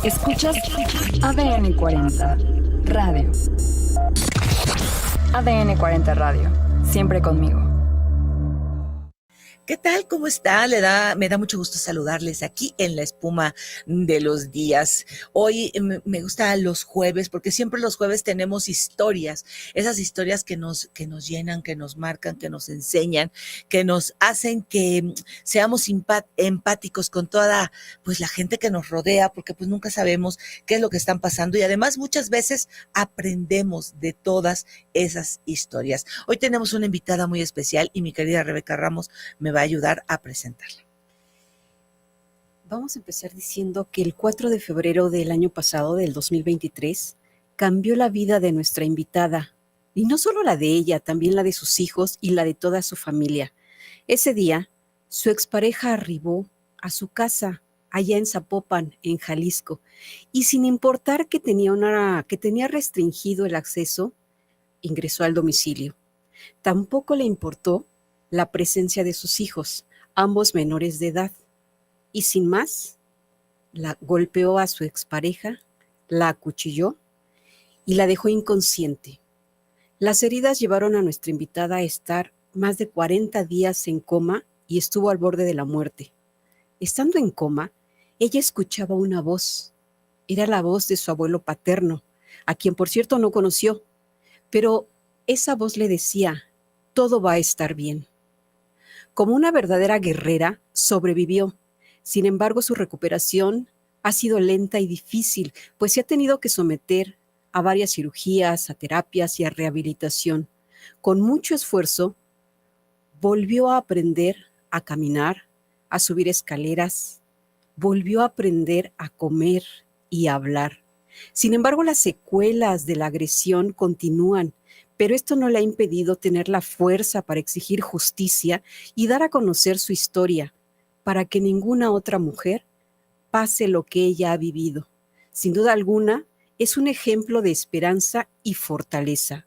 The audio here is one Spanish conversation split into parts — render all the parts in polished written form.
Escuchas ADN 40 Radio. ADN 40 Radio. Siempre conmigo. ¿Qué tal? ¿Cómo está? Me da mucho gusto saludarles aquí en La Espuma de los Días. Hoy me gustan los jueves porque siempre los jueves tenemos historias, esas historias que nos llenan, que nos marcan, que nos enseñan, que nos hacen que seamos empáticos con toda pues la gente que nos rodea, porque pues nunca sabemos qué es lo que están pasando y además muchas veces aprendemos de todas esas historias. Hoy tenemos una invitada muy especial y mi querida Rebeca Ramos me va a ayudar a presentarla. Vamos a empezar diciendo que el 4 de febrero del año pasado, del 2023, cambió la vida de nuestra invitada. Y no solo la de ella, también la de sus hijos y la de toda su familia. Ese día, su expareja arribó a su casa, allá en Zapopan, en Jalisco, y sin importar que tenía restringido el acceso, ingresó al domicilio. Tampoco le importó la presencia de sus hijos, ambos menores de edad, y sin más, la golpeó a su expareja, la acuchilló y la dejó inconsciente. Las heridas llevaron a nuestra invitada a estar más de 40 días en coma y estuvo al borde de la muerte. Estando en coma, ella escuchaba una voz. Era la voz de su abuelo paterno, a quien por cierto no conoció, pero esa voz le decía: todo va a estar bien. Como una verdadera guerrera, sobrevivió. Sin embargo, su recuperación ha sido lenta y difícil, pues se ha tenido que someter a varias cirugías, a terapias y a rehabilitación. Con mucho esfuerzo, volvió a aprender a caminar, a subir escaleras, volvió a aprender a comer y a hablar. Sin embargo, las secuelas de la agresión continúan, pero esto no le ha impedido tener la fuerza para exigir justicia y dar a conocer su historia, para que ninguna otra mujer pase lo que ella ha vivido. Sin duda alguna, es un ejemplo de esperanza y fortaleza.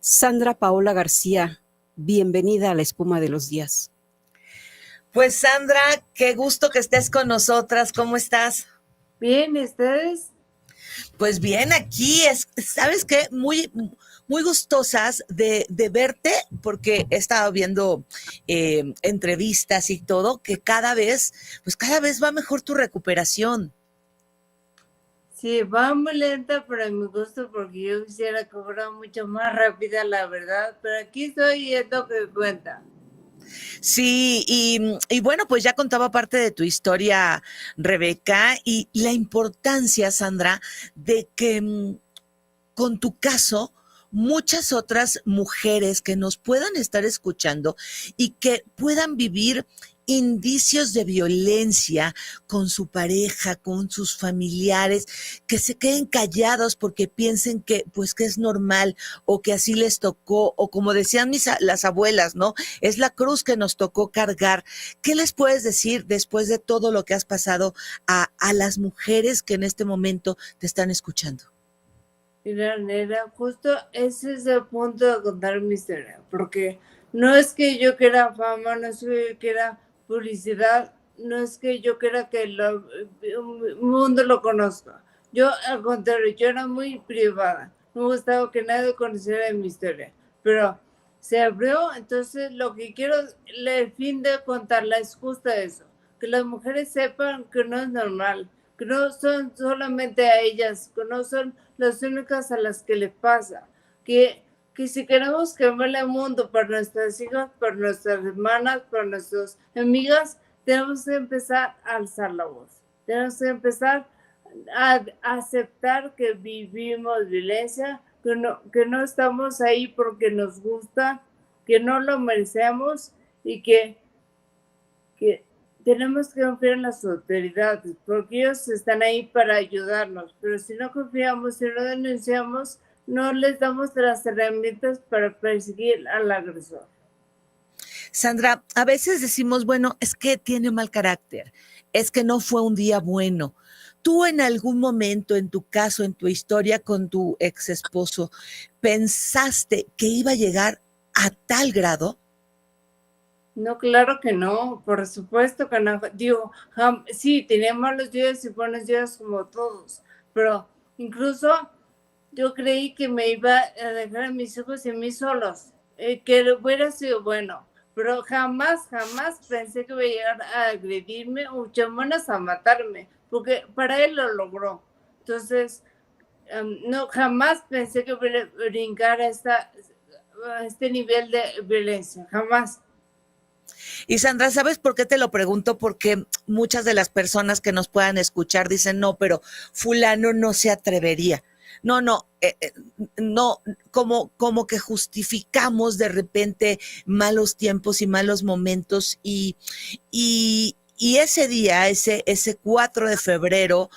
Sandra Paola García, bienvenida a La Espuma de los Días. Pues Sandra, qué gusto que estés con nosotras. ¿Cómo estás? Bien, ¿ustedes? Pues bien, aquí ¿sabes qué? Muy gustosas de verte, porque he estado viendo entrevistas y todo, que cada vez va mejor tu recuperación. Sí, va muy lenta para mi gusto porque yo quisiera que fuera mucho más rápida, la verdad, pero aquí estoy y es lo que cuenta. Sí, y bueno, pues ya contaba parte de tu historia, Rebeca, y la importancia, Sandra, de que con tu caso, muchas otras mujeres que nos puedan estar escuchando y que puedan vivir indicios de violencia con su pareja, con sus familiares, que se queden callados porque piensen que pues que es normal o que así les tocó, o como decían las abuelas, ¿no? Es la cruz que nos tocó cargar. ¿Qué les puedes decir después de todo lo que has pasado a las mujeres que en este momento te están escuchando? Mira, nena, justo ese es el punto de contar mi historia, porque no es que yo quiera fama, no es que yo quiera publicidad, no es que yo quiera que el mundo lo conozca. Yo, al contrario, yo era muy privada, no me gustaba que nadie conociera mi historia, pero se abrió, entonces lo que quiero, el fin de contarla es justo eso, que las mujeres sepan que no es normal, que no son solamente a ellas, que no son las únicas a las que le pasa, que si queremos cambiar el mundo para nuestras hijas, para nuestras hermanas, para nuestras amigas, tenemos que empezar a alzar la voz, tenemos que empezar a aceptar que vivimos violencia, que no estamos ahí porque nos gusta, que no lo merecemos y que tenemos que confiar en las autoridades, porque ellos están ahí para ayudarnos, pero si no confiamos, si no denunciamos, no les damos las herramientas para perseguir al agresor. Sandra, a veces decimos, bueno, es que tiene mal carácter, es que no fue un día bueno. ¿Tú en algún momento, en tu caso, en tu historia con tu ex esposo, pensaste que iba a llegar a tal grado? No, claro que no, por supuesto que no. Digo, sí, tenía malos días y buenos días como todos, pero incluso yo creí que me iba a dejar a mis hijos y a mí solos, que hubiera sido bueno, pero jamás, jamás pensé que iba a llegar a agredirme, o mucho menos a matarme, porque para él lo logró. Entonces, no, jamás pensé que iba a brincar a este nivel de violencia, jamás. Y Sandra, ¿sabes por qué te lo pregunto? Porque muchas de las personas que nos puedan escuchar dicen, no, pero fulano no se atrevería. No, no, no, como que justificamos de repente malos tiempos y malos momentos y ese día, ese 4 de febrero,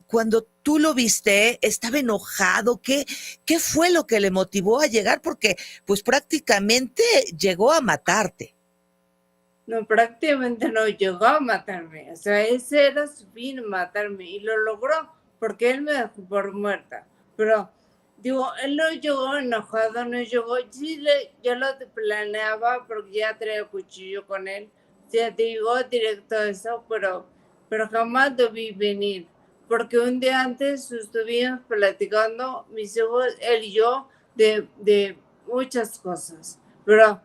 cuando tú lo viste, estaba enojado. ¿Qué fue lo que le motivó a llegar? Porque pues prácticamente llegó a matarte. No, prácticamente no llegó a matarme. O sea, ese era su fin, matarme. Y lo logró, porque él me dejó por muerta. Pero, digo, él no llegó enojado, no llegó. Sí, yo lo planeaba porque ya traía cuchillo con él. Ya digo directo eso, pero jamás lo vi venir. Porque un día antes estuvimos platicando, mis hijos, él y yo, de muchas cosas. Pero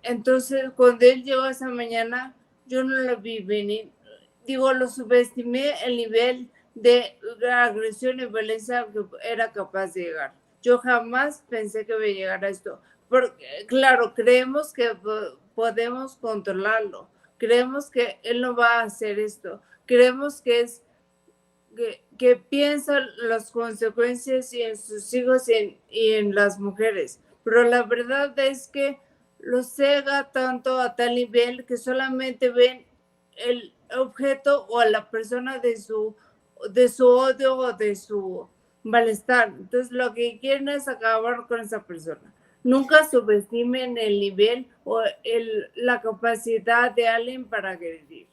entonces, cuando él llegó esa mañana, yo no lo vi venir. Digo, lo subestimé el nivel de agresión y violencia que era capaz de llegar. Yo jamás pensé que iba a llegar a esto. Porque, claro, creemos que podemos controlarlo. Creemos que él no va a hacer esto. Creemos que es que piensa las consecuencias y en sus hijos y en las mujeres. Pero la verdad es que los cega tanto a tal nivel que solamente ven el objeto o a la persona de su odio o de su malestar. Entonces lo que quieren es acabar con esa persona. Nunca subestimen el nivel o la capacidad de alguien para agredir.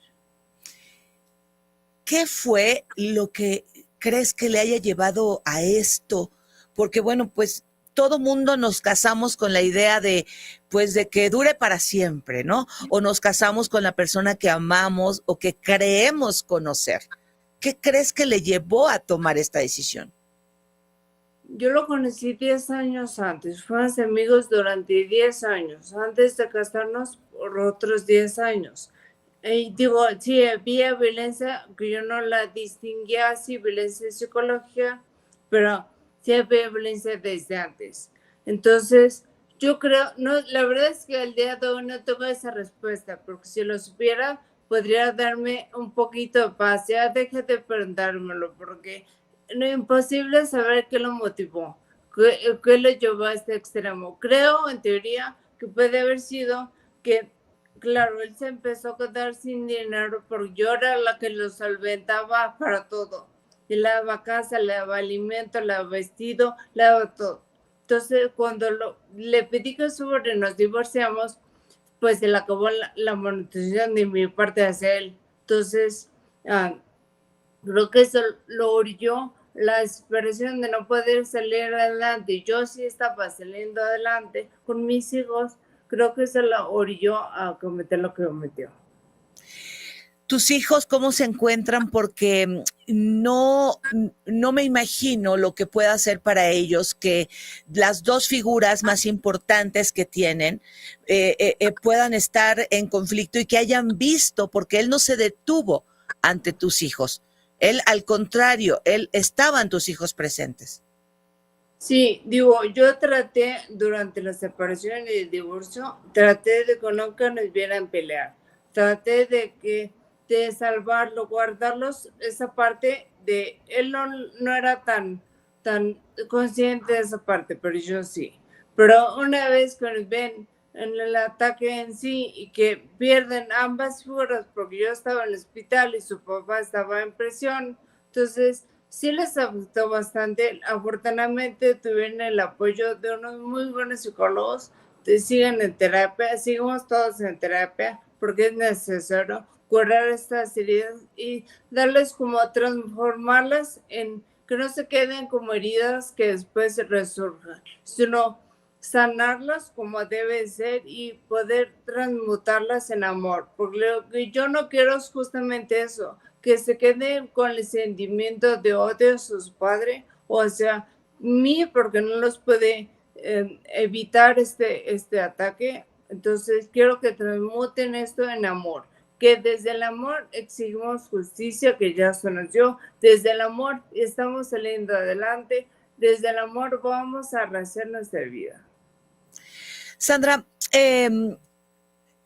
¿Qué fue lo que crees que le haya llevado a esto? Porque bueno, pues todo mundo nos casamos con la idea de, pues de que dure para siempre, ¿no? O nos casamos con la persona que amamos o que creemos conocer. ¿Qué crees que le llevó a tomar esta decisión? Yo lo conocí 10 años antes, fuimos amigos durante 10 años, antes de casarnos por otros 10 años. Y digo, sí, había violencia, que yo no la distinguía así, violencia psicológica, pero sí había violencia desde antes. Entonces, yo creo, no, la verdad es que al día de hoy no tengo esa respuesta, porque si lo supiera, podría darme un poquito de paz. Ya deje de preguntármelo, porque no es imposible saber qué lo motivó, qué lo llevó a este extremo. Creo, en teoría, que puede haber sido que, claro, él se empezó a quedar sin dinero porque yo era la que lo solventaba para todo. Le daba casa, le daba alimento, le daba vestido, le daba todo. Entonces, cuando le pedí que sobre nos divorciamos, pues se le acabó la monetización de mi parte hacia él. Entonces, creo que eso lo orilló la desesperación de no poder salir adelante. Yo sí estaba saliendo adelante con mis hijos, creo que eso lo orilló a cometer lo que cometió. ¿Tus hijos cómo se encuentran? Porque no me imagino lo que pueda hacer para ellos que las dos figuras más importantes que tienen puedan estar en conflicto y que hayan visto, porque él no se detuvo ante tus hijos. Él, al contrario, él estaban tus hijos presentes. Sí, digo, yo traté durante la separación y el divorcio, traté de que nunca nos vieran pelear. Traté de salvarlo, guardarlos, esa parte de, él no era tan consciente de esa parte, pero yo sí. Pero una vez que nos ven en el ataque en sí y que pierden ambas figuras, porque yo estaba en el hospital y su papá estaba en prisión, entonces sí les afectó bastante. Afortunadamente tuvieron el apoyo de unos muy buenos psicólogos, siguen en terapia, seguimos todos en terapia, porque es necesario curar estas heridas y darles como transformarlas en que no se queden como heridas que después resurjan, sino sanarlas como debe ser y poder transmutarlas en amor. Porque lo que yo no quiero es justamente eso, que se queden con el sentimiento de odio a sus padres, o sea, mí, porque no los puede evitar este ataque. Entonces quiero que transmuten esto en amor, que desde el amor exigimos justicia, que ya se nos dio, desde el amor estamos saliendo adelante, desde el amor vamos a rehacer nuestra vida. Sandra, en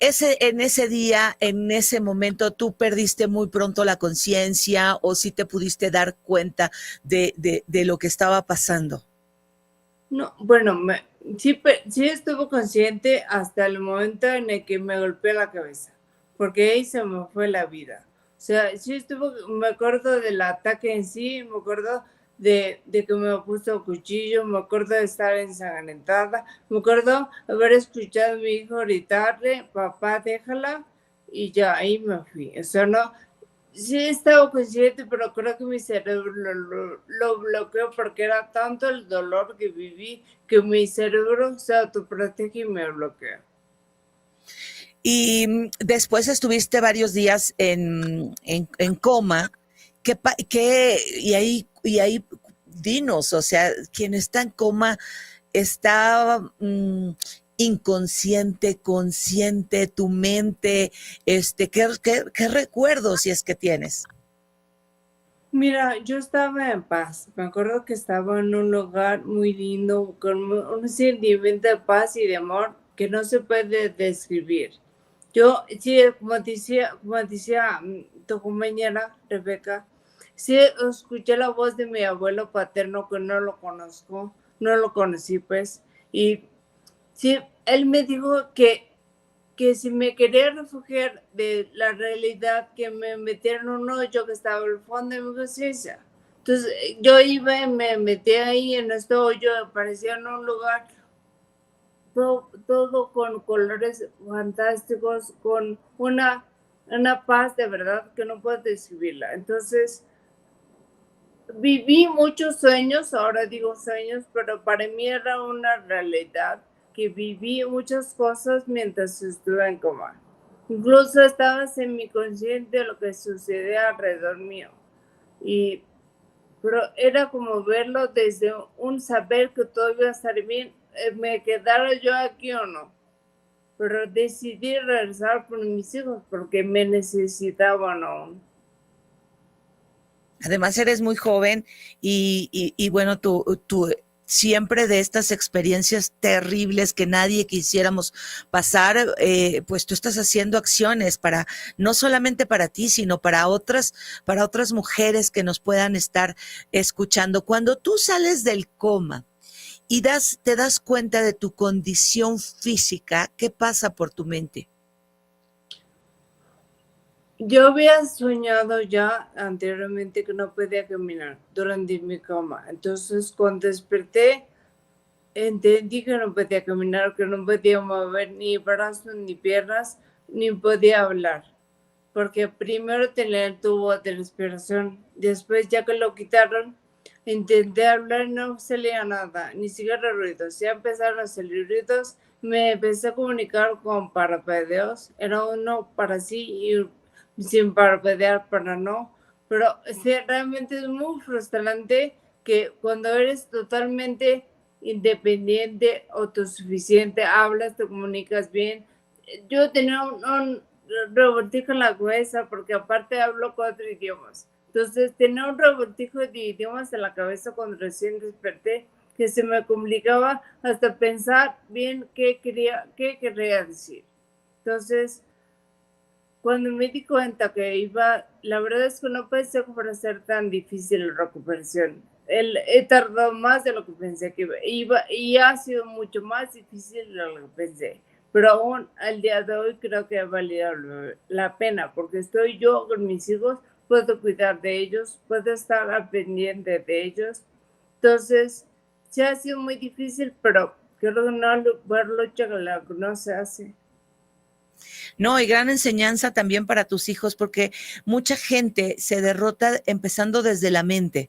ese día, en ese momento, ¿tú perdiste muy pronto la conciencia o sí te pudiste dar cuenta de lo que estaba pasando? No, bueno, sí estuve consciente hasta el momento en el que me golpeé la cabeza, porque ahí se me fue la vida. O sea, me acuerdo del ataque en sí, me acuerdo de que me puso cuchillo, me acuerdo de estar ensangrentada, me acuerdo haber escuchado a mi hijo gritarle, papá, déjala, y ya ahí me fui. O sea, no, sí he estado consciente, pero creo que mi cerebro lo bloqueó porque era tanto el dolor que viví que mi cerebro se autoprotege y me bloquea. Y después estuviste varios días en coma. Y ahí dinos, o sea, quien está en coma está inconsciente, consciente, tu mente, ¿qué recuerdos si es que tienes? Mira, yo estaba en paz. Me acuerdo que estaba en un lugar muy lindo, con un sentimiento de paz y de amor que no se puede describir. Yo, sí, como decía tu compañera Rebeca, sí escuché la voz de mi abuelo paterno, que no lo conozco, no lo conocí pues, y sí, él me dijo que si me quería refugiar de la realidad, que me metiera en un hoyo que estaba al fondo de mi conciencia. Entonces yo iba y me metí ahí en este hoyo, parecía en un lugar todo con colores fantásticos, con una paz de verdad que no puedo describirla. Entonces viví muchos sueños, ahora digo sueños, pero para mí era una realidad, que viví muchas cosas mientras estuve en coma. Incluso estaba semiconsciente de lo que sucedía alrededor mío. Pero era como verlo desde un saber que todo iba a estar bien, me quedara yo aquí o no. Pero decidí regresar por mis hijos porque me necesitaban aún. Además eres muy joven y bueno, tú siempre de estas experiencias terribles que nadie quisiéramos pasar, pues tú estás haciendo acciones para, no solamente para ti, sino para otras mujeres que nos puedan estar escuchando. Cuando tú sales del coma y te das cuenta de tu condición física, ¿qué pasa por tu mente? Yo había soñado ya anteriormente que no podía caminar durante mi coma. Entonces, cuando desperté, entendí que no podía caminar, que no podía mover ni brazos ni piernas, ni podía hablar. Porque primero tenía el tubo de respiración. Después, ya que lo quitaron, intenté hablar y no salía nada, ni siquiera ruidos. Ya empezaron a salir ruidos. Me empecé a comunicar con parpadeos. Era uno para sí y sin parpadear para no. Pero sí, realmente es muy frustrante que cuando eres totalmente independiente, autosuficiente, hablas, te comunicas bien. Yo tenía un revoltijo en la cabeza porque aparte hablo 4 idiomas. Entonces tenía un revoltijo de idiomas en la cabeza cuando recién desperté, que se me complicaba hasta pensar bien qué querría decir. Entonces, cuando me di cuenta que iba, la verdad es que no pensé que fuera a ser tan difícil la recuperación. He tardado más de lo que pensé que iba y ha sido mucho más difícil de lo que pensé. Pero aún al día de hoy creo que ha valido la pena, porque estoy yo con mis hijos, puedo cuidar de ellos, puedo estar al pendiente de ellos. Entonces, sí ha sido muy difícil, pero creo que no verlo que no se hace. No, y gran enseñanza también para tus hijos, porque mucha gente se derrota empezando desde la mente.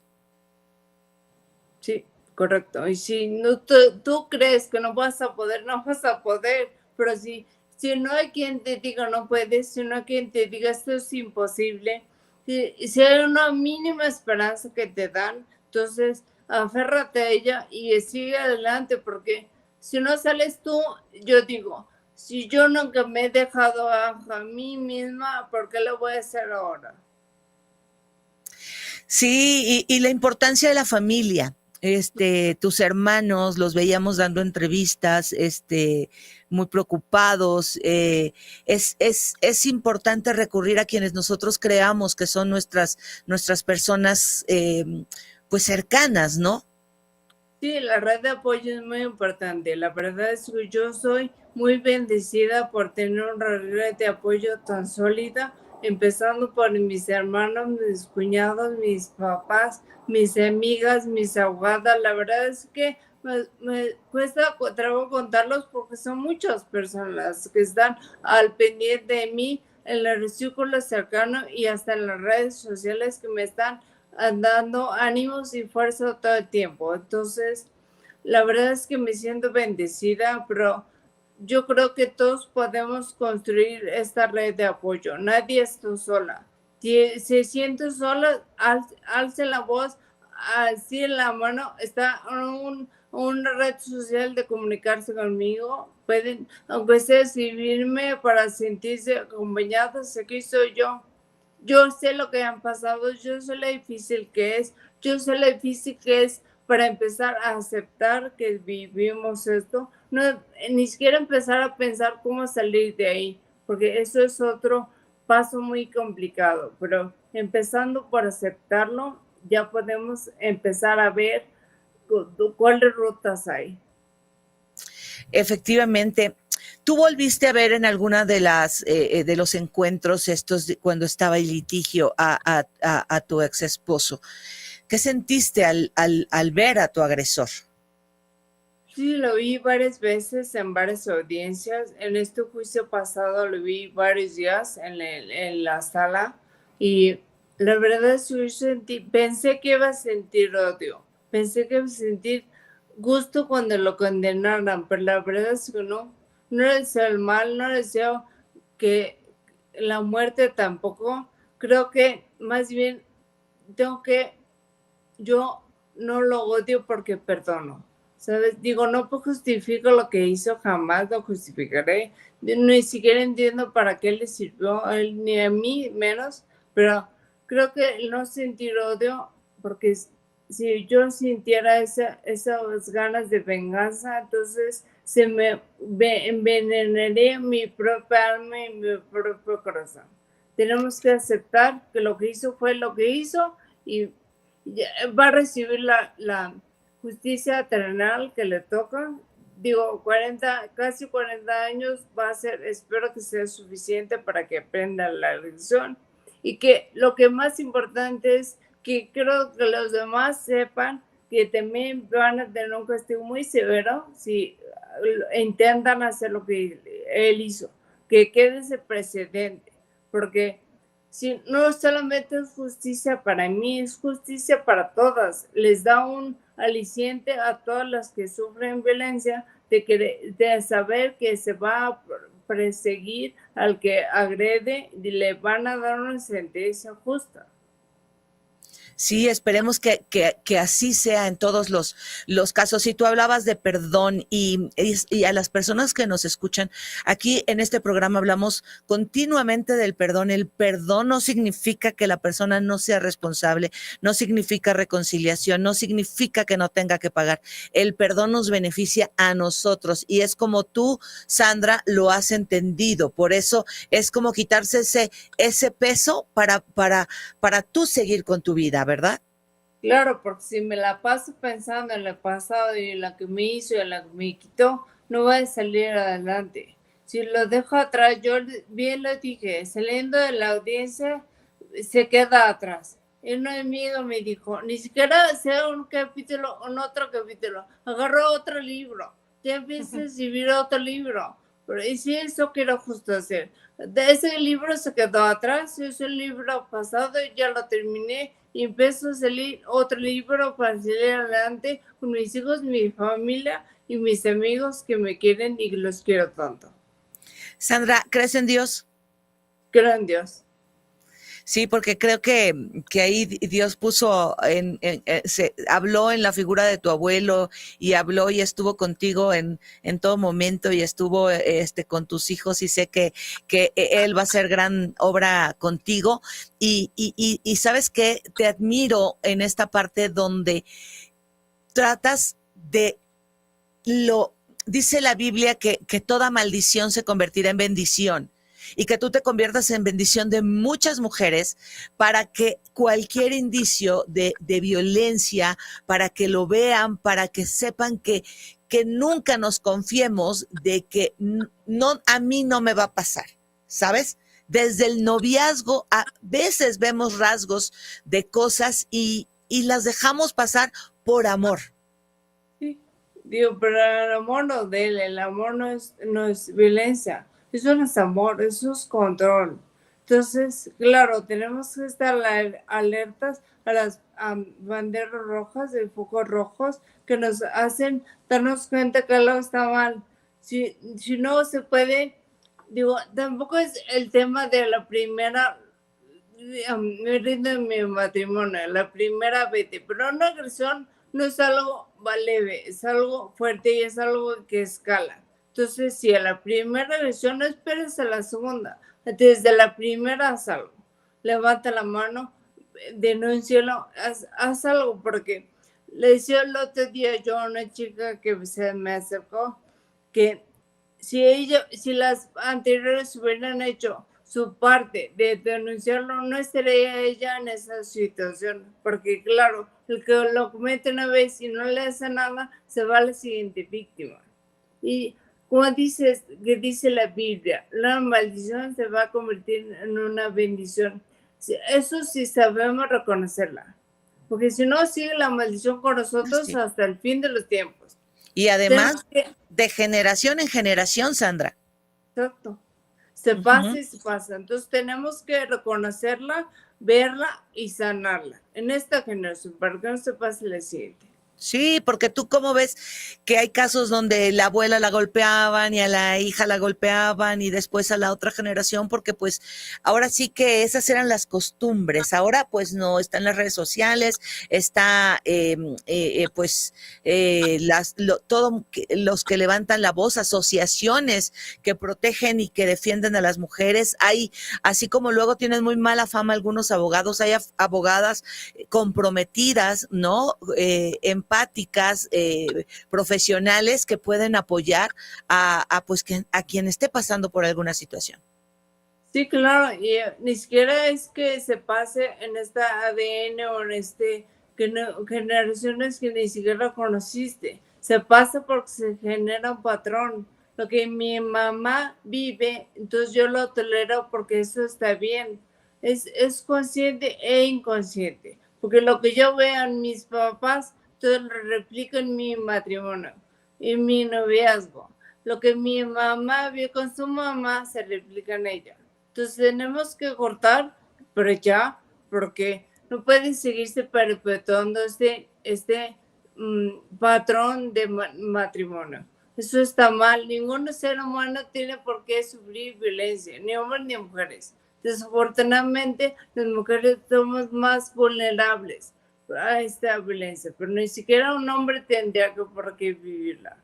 Sí, correcto. Y si no, tú crees que no vas a poder, no vas a poder. Pero si no hay quien te diga no puedes, si no hay quien te diga esto es imposible, si hay una mínima esperanza que te dan, entonces aférrate a ella y sigue adelante, porque si no sales tú, yo digo, si yo nunca me he dejado a mí misma, ¿por qué lo voy a hacer ahora? Sí, y la importancia de la familia. Tus hermanos los veíamos dando entrevistas, muy preocupados. Es importante recurrir a quienes nosotros creamos que son nuestras personas, pues cercanas, ¿no? Sí, la red de apoyo es muy importante. La verdad es que yo soy muy bendecida por tener una red de apoyo tan sólida, empezando por mis hermanos, mis cuñados, mis papás, mis amigas, mis abogadas. La verdad es que me cuesta trabajo contarlos porque son muchas personas que están al pendiente de mí en el círculo cercano y hasta en las redes sociales que me están dando ánimos y fuerza todo el tiempo. Entonces, la verdad es que me siento bendecida, pero yo creo que todos podemos construir esta red de apoyo. Nadie está sola. Si se siente sola, alce la voz, así en la mano. Está una red social de comunicarse conmigo. Pueden, aunque sea escribirme para sentirse acompañados, aquí soy yo. Yo sé lo que han pasado, yo sé lo difícil que es, yo sé lo difícil que es para empezar a aceptar que vivimos esto, no, ni siquiera empezar a pensar cómo salir de ahí, porque eso es otro paso muy complicado, pero empezando por aceptarlo, ya podemos empezar a ver cuáles rutas hay. Efectivamente. ¿Tú volviste a ver en alguna de los encuentros cuando estaba el litigio a tu ex esposo? ¿Qué sentiste al ver a tu agresor? Sí, lo vi varias veces en varias audiencias. En este juicio pasado lo vi varios días en la sala y la verdad es que pensé que iba a sentir odio, pensé que iba a sentir gusto cuando lo condenaran, pero la verdad es que no le deseo el mal, no le deseo que la muerte tampoco. Creo que más bien yo no lo odio porque perdono. ¿Sabes? Digo, no justifico lo que hizo, jamás lo justificaré. Ni siquiera entiendo para qué le sirvió a él, ni a mí menos, pero creo que no sentir odio, porque si yo sintiera esas ganas de venganza, entonces se me envenenaría mi propia alma y mi propio corazón. Tenemos que aceptar que lo que hizo fue lo que hizo y va a recibir la justicia terrenal que le toca. Digo, casi 40 años va a ser, espero que sea suficiente para que aprenda la lección y que lo que más importante es que creo que los demás sepan que también van a tener un castigo muy severo si intentan hacer lo que él hizo, que quede ese precedente, porque si no solamente es justicia para mí, es justicia para todas. Les da un aliciente a todas las que sufren violencia de saber que se va a perseguir al que agrede y le van a dar una sentencia justa. Sí, esperemos que así sea en todos los casos. Y tú hablabas de perdón y a las personas que nos escuchan, aquí en este programa hablamos continuamente del perdón. El perdón no significa que la persona no sea responsable, no significa reconciliación, no significa que no tenga que pagar. El perdón nos beneficia a nosotros y es como tú, Sandra, lo has entendido. Por eso es como quitarse ese peso para tú seguir con tu vida, ¿verdad? Claro, porque si me la paso pensando en el pasado y en la que me hizo y en la que me quitó, no voy a salir adelante. Si lo dejo atrás, yo bien lo dije, saliendo de la audiencia, se queda atrás. Y un amigo me dijo, ni siquiera sea un capítulo o otro capítulo, agarró otro libro, ya empieza a escribir otro libro. Pero y si eso quiero justo hacer. De ese libro se quedó atrás, ese libro pasado ya lo terminé y empiezo a salir otro libro para salir adelante con mis hijos, mi familia y mis amigos que me quieren y que los quiero tanto. Sandra, ¿crees en Dios? Creo en Dios. Sí, porque creo que ahí Dios puso, se habló en la figura de tu abuelo y habló y estuvo contigo en todo momento y estuvo con tus hijos y sé que Él va a hacer gran obra contigo y ¿sabes qué? Te admiro en esta parte donde tratas de dice la Biblia que toda maldición se convertirá en bendición y que tú te conviertas en bendición de muchas mujeres para que cualquier indicio de violencia, para que lo vean, para que sepan que nunca nos confiemos de que no, a mí no me va a pasar, ¿sabes? Desde el noviazgo a veces vemos rasgos de cosas y las dejamos pasar por amor. Sí, digo, pero el amor no duele, el amor no es violencia. Eso no es amor, eso es control. Entonces, claro, tenemos que estar alertas a las banderas rojas, de focos rojos, que nos hacen darnos cuenta que algo está mal. Si no se puede, digo, tampoco es el tema de la primera, me rindo en mi matrimonio, la primera vez, pero una agresión no es algo leve, es algo fuerte y es algo que escala. Entonces, si a la primera agresión no esperes a la segunda, desde la primera haz algo. Levanta la mano, denúncialo, haz algo, porque le decía el otro día yo a una chica que se me acercó que si las anteriores hubieran hecho su parte de denunciarlo, no estaría ella en esa situación, porque claro, el que lo comete una vez y no le hace nada, se va a la siguiente víctima. Y como dice la Biblia, la maldición se va a convertir en una bendición. Eso sí sabemos reconocerla, porque si no, sigue la maldición con nosotros sí, hasta el fin de los tiempos. Y además, de generación en generación, Sandra. Exacto. Se pasa y se pasa. Entonces tenemos que reconocerla, verla y sanarla en esta generación para que no se pase la siguiente. Sí, porque tú cómo ves que hay casos donde la abuela la golpeaban y a la hija la golpeaban y después a la otra generación, porque pues ahora sí que esas eran las costumbres. Ahora pues no, están las redes sociales, está todos los que levantan la voz, asociaciones que protegen y que defienden a las mujeres. Hay, así como luego tienen muy mala fama algunos abogados, hay abogadas comprometidas, ¿no? Empáticas, profesionales que pueden apoyar a quien esté pasando por alguna situación. Sí, claro, y ni siquiera es que se pase en esta ADN o en generaciones que ni siquiera conociste. Se pasa porque se genera un patrón. Lo que mi mamá vive, entonces yo lo tolero porque eso está bien. Es consciente e inconsciente. Porque lo que yo veo en mis papás, todo lo replico en mi matrimonio, en mi noviazgo. Lo que mi mamá vio con su mamá se replica en ella. Entonces tenemos que cortar, pero ya, porque no puede seguirse perpetuando este patrón de matrimonio. Eso está mal. Ningún ser humano tiene por qué sufrir violencia, ni hombres ni mujeres. Desafortunadamente, las mujeres somos más vulnerables a esta violencia, pero ni siquiera un hombre tendría por qué vivirla.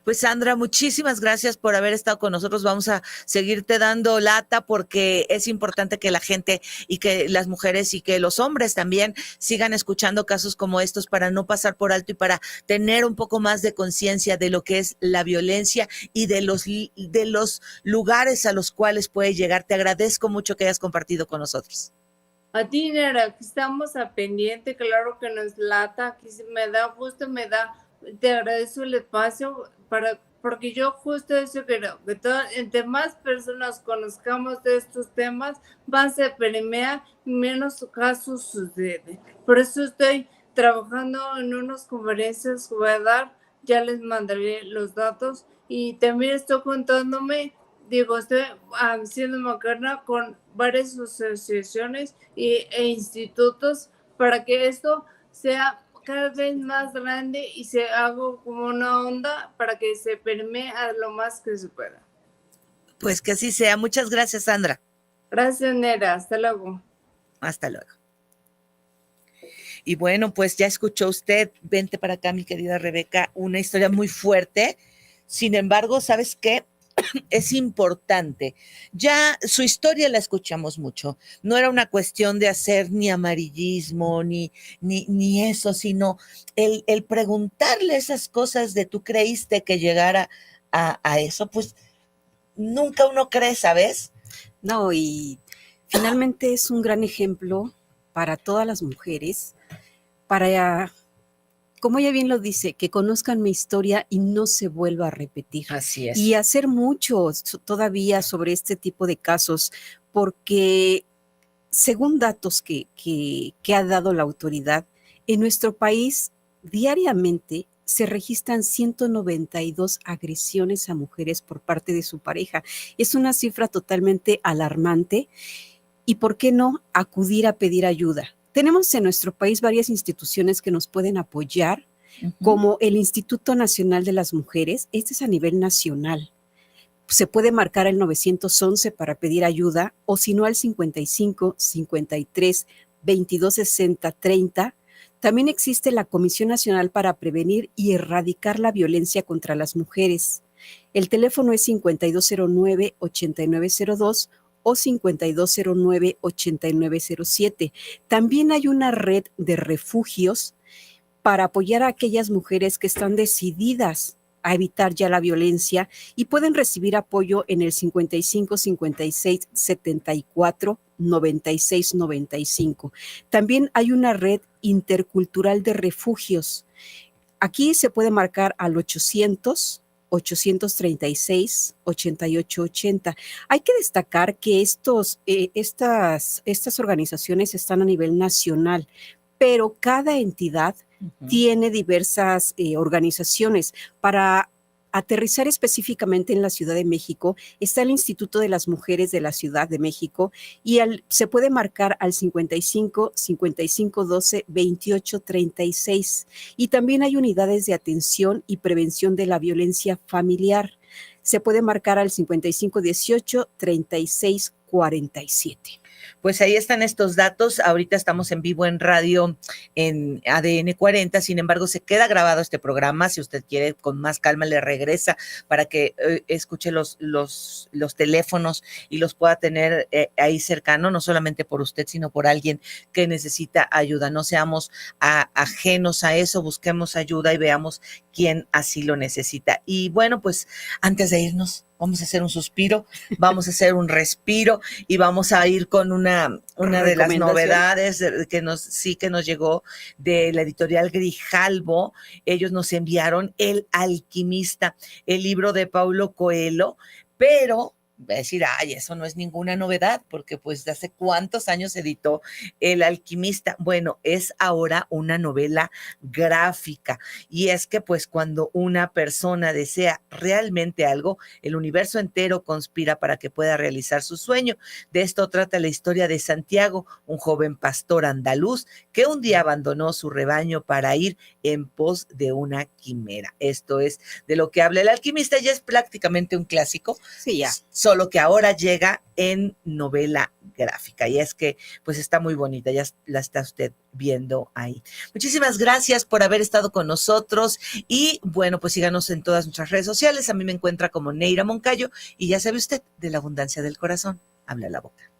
Pues Sandra, muchísimas gracias por haber estado con nosotros. Vamos a seguirte dando lata porque es importante que la gente y que las mujeres y que los hombres también sigan escuchando casos como estos para no pasar por alto y para tener un poco más de conciencia de lo que es la violencia y de los lugares a los cuales puede llegar. Te agradezco mucho que hayas compartido con nosotros. A ti, Nera, aquí estamos a pendiente, claro que nos lata, aquí me da gusto, te agradezco el espacio porque yo justo eso creo, que entre más personas conozcamos de estos temas, más se permea y menos casos suceden. Por eso estoy trabajando en unas conferencias que voy a dar, ya les mandaré los datos y también estoy contándome, estoy haciendo macarna con varias asociaciones e institutos para que esto sea cada vez más grande y se haga como una onda para que se permee a lo más que se pueda. Pues que así sea. Muchas gracias, Sandra. Gracias, Nera. Hasta luego. Hasta luego. Y bueno, pues ya escuchó usted, vente para acá, mi querida Rebeca, una historia muy fuerte. Sin embargo, ¿sabes qué? Es importante. Ya su historia la escuchamos mucho. No era una cuestión de hacer ni amarillismo, ni eso, sino el preguntarle esas cosas de tú creíste que llegara a eso, pues nunca uno cree, ¿sabes? No, y finalmente es un gran ejemplo para todas las mujeres, para, como ella bien lo dice, que conozcan mi historia y no se vuelva a repetir. Así es. Y hacer mucho todavía sobre este tipo de casos, porque según datos que ha dado la autoridad, en nuestro país diariamente se registran 192 agresiones a mujeres por parte de su pareja. Es una cifra totalmente alarmante. ¿Y por qué no acudir a pedir ayuda? Tenemos en nuestro país varias instituciones que nos pueden apoyar, como el Instituto Nacional de las Mujeres. Este es a nivel nacional. Se puede marcar el 911 para pedir ayuda, o si no al 55 53 22 60 30. También existe la Comisión Nacional para Prevenir y Erradicar la Violencia contra las Mujeres. El teléfono es 5209-8902 o 5209-8907. También hay una red de refugios para apoyar a aquellas mujeres que están decididas a evitar ya la violencia y pueden recibir apoyo en el 55 56 74 96 95. También hay una red intercultural de refugios. Aquí se puede marcar al 836 8880. Hay que destacar que estas organizaciones están a nivel nacional, pero cada entidad tiene diversas organizaciones. Para aterrizar específicamente en la Ciudad de México, está el Instituto de las Mujeres de la Ciudad de México y se puede marcar al 55 55 12 28 36. Y también hay unidades de atención y prevención de la violencia familiar. Se puede marcar al 55 18 36 47. Pues ahí están estos datos. Ahorita estamos en vivo en radio en ADN 40. Sin embargo, se queda grabado este programa. Si usted quiere, con más calma le regresa para que escuche los teléfonos y los pueda tener ahí cercano, no solamente por usted, sino por alguien que necesita ayuda. No seamos ajenos a eso, busquemos ayuda y veamos quién así lo necesita. Y bueno, pues antes de irnos, vamos a hacer un suspiro, vamos a hacer un respiro y vamos a ir con una de las novedades que nos llegó de la editorial Grijalbo. Ellos nos enviaron El Alquimista, el libro de Paulo Coelho, pero va a decir, ay, eso no es ninguna novedad, porque pues de hace cuántos años editó El Alquimista. Bueno, es ahora una novela gráfica, y es que pues cuando una persona desea realmente algo, el universo entero conspira para que pueda realizar su sueño. De esto trata la historia de Santiago, un joven pastor andaluz que un día abandonó su rebaño para ir en pos de una quimera. Esto es de lo que habla El Alquimista, ya es prácticamente un clásico. Sí, ya. Solo que ahora llega en novela gráfica, y es que pues está muy bonita, ya la está usted viendo ahí. Muchísimas gracias por haber estado con nosotros y bueno, pues síganos en todas nuestras redes sociales. A mí me encuentra como Neira Moncayo y ya sabe usted, de la abundancia del corazón habla la boca.